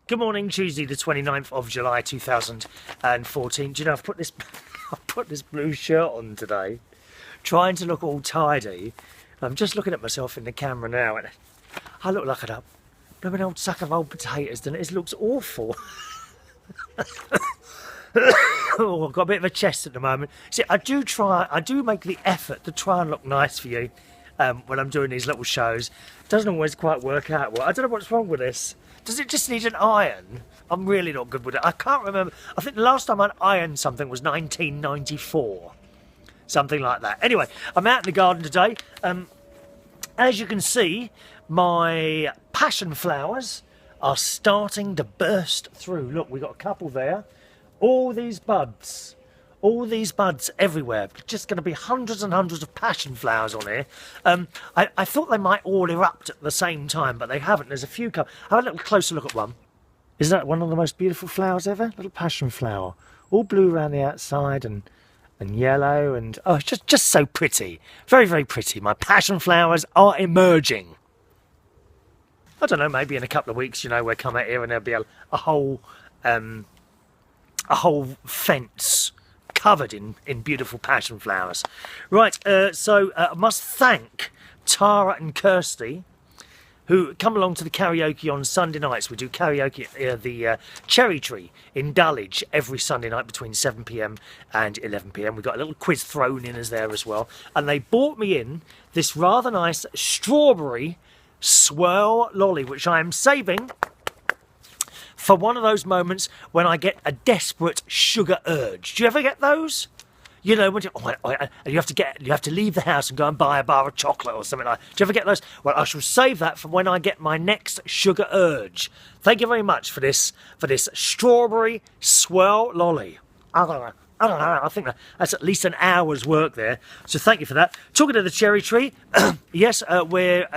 Good morning, Tuesday the 29th of July 2014. Do you know, I've put this I've put this blue shirt on today, trying to look all tidy. I'm just looking at myself in the camera now and I look like a blooming old sack of old potatoes, doesn't it? It looks awful. Oh, I've got a bit of a chest at the moment. See, I do make the effort to try and look nice for you when I'm doing these little shows. It doesn't always quite work out well. I don't know what's wrong with this. Does it just need an iron? I'm really not good with it. I can't remember. I think the last time I ironed something was 1994. Something like that. Anyway, I'm out in the garden today. As you can see, my passion flowers are starting to burst through. Look, we've got a couple there. All these buds everywhere. Just going to be hundreds and hundreds of passion flowers on here. I thought they might all erupt at the same time, but they haven't. There's a few. Have a little closer look at one. Isn't that one of the most beautiful flowers ever? Little passion flower, all blue around the outside and yellow, and oh, it's just so pretty. Very, very pretty. My passion flowers are emerging. I don't know. Maybe in a couple of weeks, we'll come out here and there'll be a whole fence covered in beautiful passion flowers. Right, so I must thank Tara and Kirsty, who come along to the karaoke on Sunday nights. We do karaoke at the Cherry Tree in Dulwich every Sunday night between 7 p.m. and 11 p.m. We've got a little quiz thrown in as there as well. And they bought me in this rather nice strawberry swirl lolly, which I am saving for one of those moments when I get a desperate sugar urge. Do you ever get those? When you have to leave the house and go and buy a bar of chocolate or something like that. Do you ever get those? Well, I shall save that for when I get my next sugar urge. Thank you very much for this strawberry swirl lolly. I think that's at least an hour's work there. So thank you for that. Talking to the Cherry Tree, yes, we're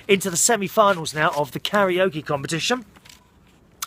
into the semi-finals now of the karaoke competition.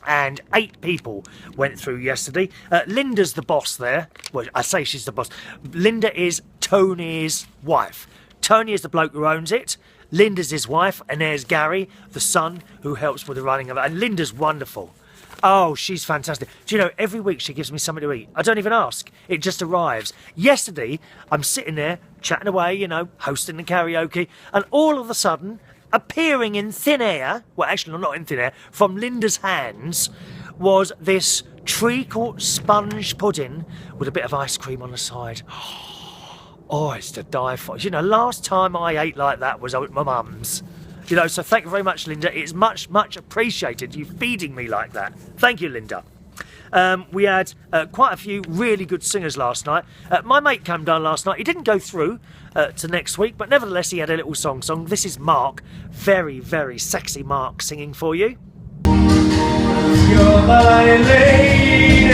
And 8 people went through yesterday. Linda's the boss there. Well, I say she's the boss. Linda is Tony's wife. Tony is the bloke who owns it. Linda's his wife. And there's Gary, the son, who helps with the running of it. And Linda's wonderful. Oh, she's fantastic. Do you know, every week she gives me something to eat. I don't even ask. It just arrives. Yesterday, I'm sitting there, chatting away, hosting the karaoke. And all of a sudden, appearing in thin air, well, actually not in thin air, from Linda's hands, was this treacle sponge pudding with a bit of ice cream on the side. Oh, it's to die for. Last time I ate like that was at my mum's. So thank you very much, Linda. It's much, much appreciated you feeding me like that. Thank you, Linda. We had quite a few really good singers last night. My mate came down last night. He didn't go through to next week, but nevertheless he had a little song. This is Mark, very, very sexy Mark, singing for you. You're my lady,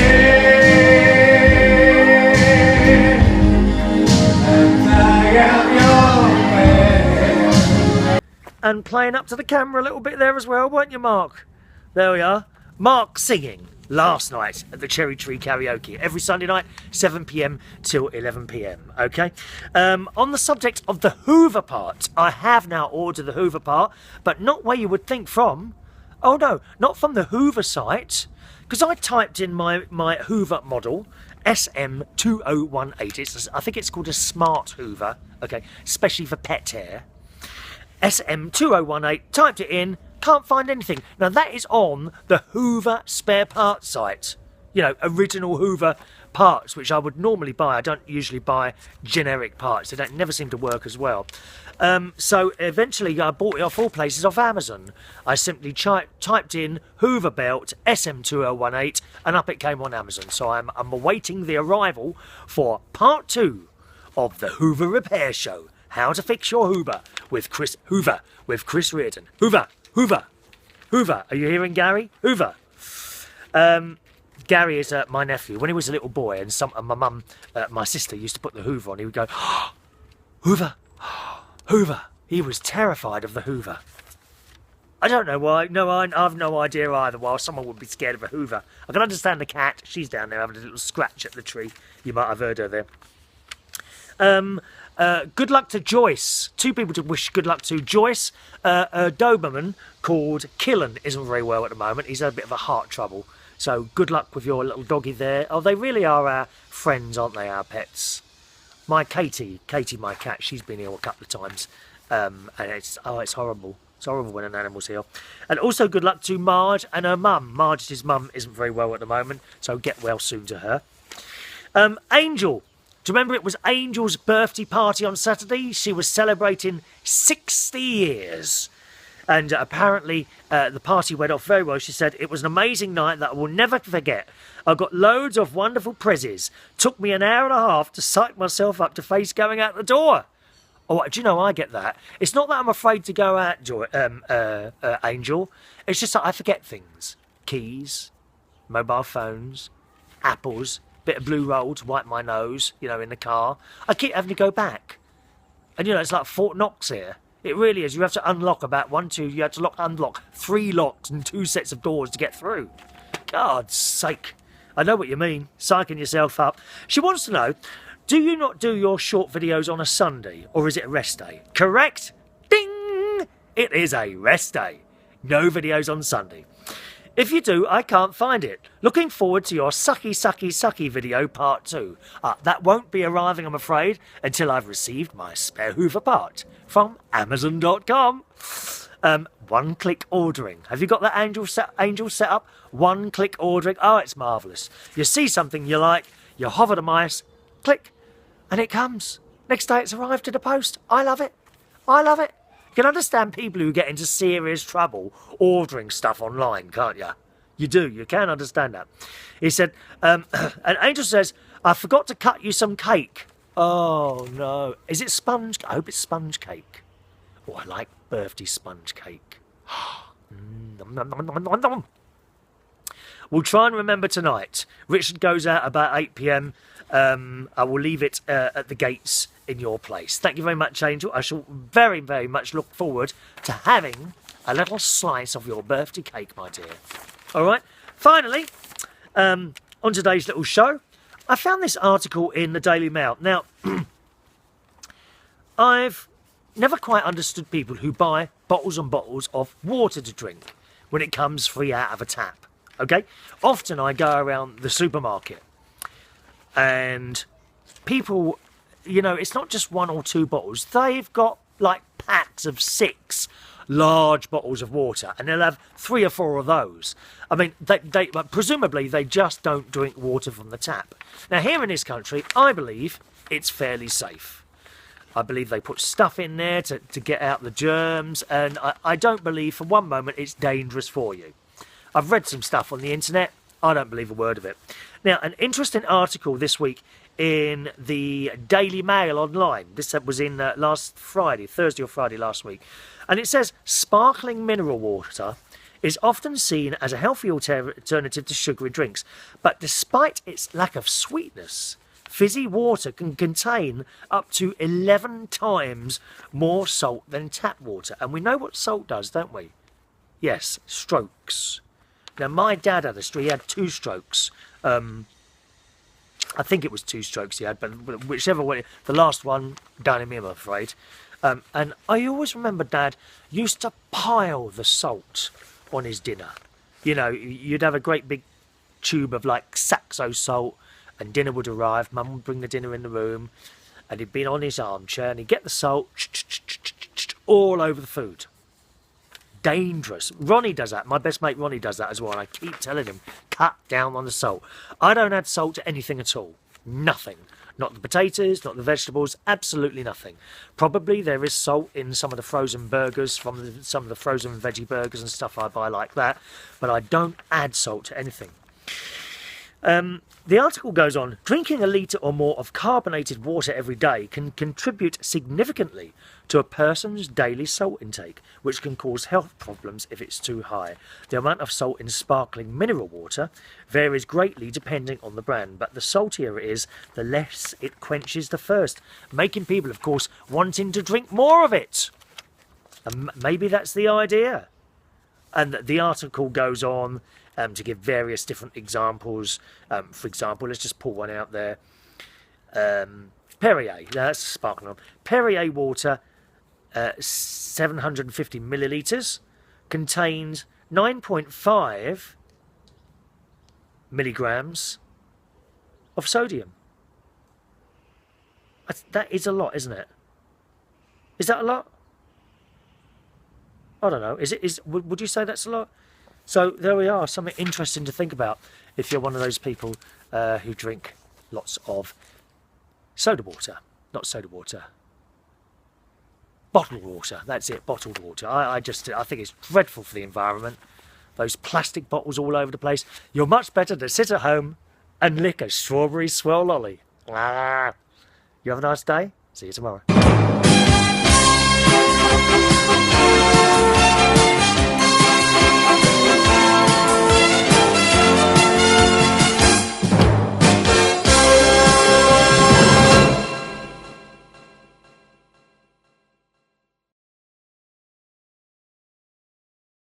and I am your man. And playing up to the camera a little bit there as well, weren't you, Mark? There we are. Mark singing last night at the Cherry Tree Karaoke. Every Sunday night, 7 p.m. till 11 p.m. Okay? On the subject of the Hoover part, I have now ordered the Hoover part, but not where you would think from. Oh no, not from the Hoover site, because I typed in my Hoover model, SM2018. I think it's called a smart Hoover, okay, especially for pet hair. SM2018, typed it in, can't find anything. Now that is on the Hoover spare parts site. Original Hoover parts, which I would normally buy. I don't usually buy generic parts. They never seem to work as well. So eventually I bought it off all places off Amazon. I simply typed in Hoover belt SM2018 and up it came on Amazon. So I'm awaiting the arrival for part 2 of the Hoover Repair Show. How to fix your Hoover with Chris Reardon. Hoover. Are you hearing, Gary? Hoover. Gary is my nephew. When he was a little boy, and my mum, my sister, used to put the Hoover on, he would go, oh, Hoover, Hoover. He was terrified of the Hoover. I don't know why. No, I have no idea either why someone would be scared of a Hoover. I can understand the cat. She's down there having a little scratch at the tree. You might have heard her there. Good luck to Joyce. 2 people to wish good luck to. Joyce, a Doberman called Killen isn't very well at the moment. He's had a bit of a heart trouble. So good luck with your little doggy there. Oh, they really are our friends, aren't they, our pets? My Katie, my cat, she's been ill a couple of times. And it's horrible. It's horrible when an animal's ill. And also good luck to Marge and her mum. Marge's mum isn't very well at the moment, so get well soon to her. Angel. Do you remember it was Angel's birthday party on Saturday? She was celebrating 60 years. And apparently the party went off very well. She said, it was an amazing night that I will never forget. I got loads of wonderful prezzies. Took me an hour and a half to psych myself up to face going out the door. Oh, do you know, I get that. It's not that I'm afraid to go out, Angel. It's just that I forget things. Keys, mobile phones, apples, bit of blue roll to wipe my nose, you know, in the car. I keep having to go back. And, you know, it's like Fort Knox here. It really is. You have to unlock about you have to unlock 3 locks and 2 sets of doors to get through. God's sake. I know what you mean. Psyching yourself up. She wants to know, do you not do your short videos on a Sunday, or is it a rest day? Correct? Ding! It is a rest day. No videos on Sunday. If you do, I can't find it. Looking forward to your sucky video part 2. That won't be arriving, I'm afraid, until I've received my spare Hoover part from Amazon.com. One-click ordering. Have you got that Angel set up? One-click ordering. Oh, it's marvellous. You see something you like, you hover the mouse, click, and it comes. Next day it's arrived to the post. I love it. I love it. You can understand people who get into serious trouble ordering stuff online, can't you? You do. You can understand that. He said, and Angel says, I forgot to cut you some cake. Oh, no. Is it sponge? I hope it's sponge cake. Oh, I like birthday sponge cake. Nom, nom, nom, nom, nom, nom. We'll try and remember tonight. Richard goes out about 8 p.m. I will leave it at the gates in your place. Thank you very much, Angel. I shall very, very much look forward to having a little slice of your birthday cake, my dear. All right. Finally, on today's little show, I found this article in the Daily Mail. Now, I've never quite understood people who buy bottles and bottles of water to drink when it comes free out of a tap. Okay? Often I go around the supermarket and people, you know, it's not just 1 or 2 bottles. They've got like packs of 6 large bottles of water, and they'll have 3 or 4 of those. I mean, presumably they just don't drink water from the tap. Now, here in this country, I believe it's fairly safe. I believe they put stuff in there to get out the germs, and I don't believe for one moment it's dangerous for you. I've read some stuff on the internet. I don't believe a word of it. Now, an interesting article this week in the Daily Mail online. This was in last Friday, Thursday or Friday last week. And it says, sparkling mineral water is often seen as a healthy alternative to sugary drinks. But despite its lack of sweetness, fizzy water can contain up to 11 times more salt than tap water. And we know what salt does, don't we? Yes, strokes. Now, my dad had he had 2 strokes. I think it was 2 strokes he had, but whichever way, the last one done him, I'm afraid. And I always remember Dad used to pile the salt on his dinner. You know, you'd have a great big tube of like Saxo salt, and dinner would arrive. Mum would bring the dinner in the room, and he'd be on his armchair, and he'd get the salt all over the food. Dangerous. Ronnie does that. My best mate Ronnie does that as well. I keep telling him, cut down on the salt. I don't add salt to anything at all. Nothing. Not the potatoes, not the vegetables, absolutely nothing. Probably there is salt in some of the frozen burgers, from some of the frozen veggie burgers and stuff I buy like that, but I don't add salt to anything. The article goes on, drinking a litre or more of carbonated water every day can contribute significantly to a person's daily salt intake, which can cause health problems if it's too high. The amount of salt in sparkling mineral water varies greatly depending on the brand, but the saltier it is, the less it quenches the thirst, making people, of course, wanting to drink more of it. And maybe that's the idea. And the article goes on to give various different examples. For example, let's just pull one out there. Perrier, that's sparkling one. Perrier water, 750 millilitres, contains 9.5 milligrams of sodium. That is a lot, isn't it? Is that a lot? I don't know. Would you say that's a lot? So there we are. Something interesting to think about if you're one of those people who drink lots of soda water. Not soda water. Bottled water. That's it. Bottled water. I think it's dreadful for the environment. Those plastic bottles all over the place. You're much better to sit at home and lick a strawberry swirl lolly. You have a nice day. See you tomorrow.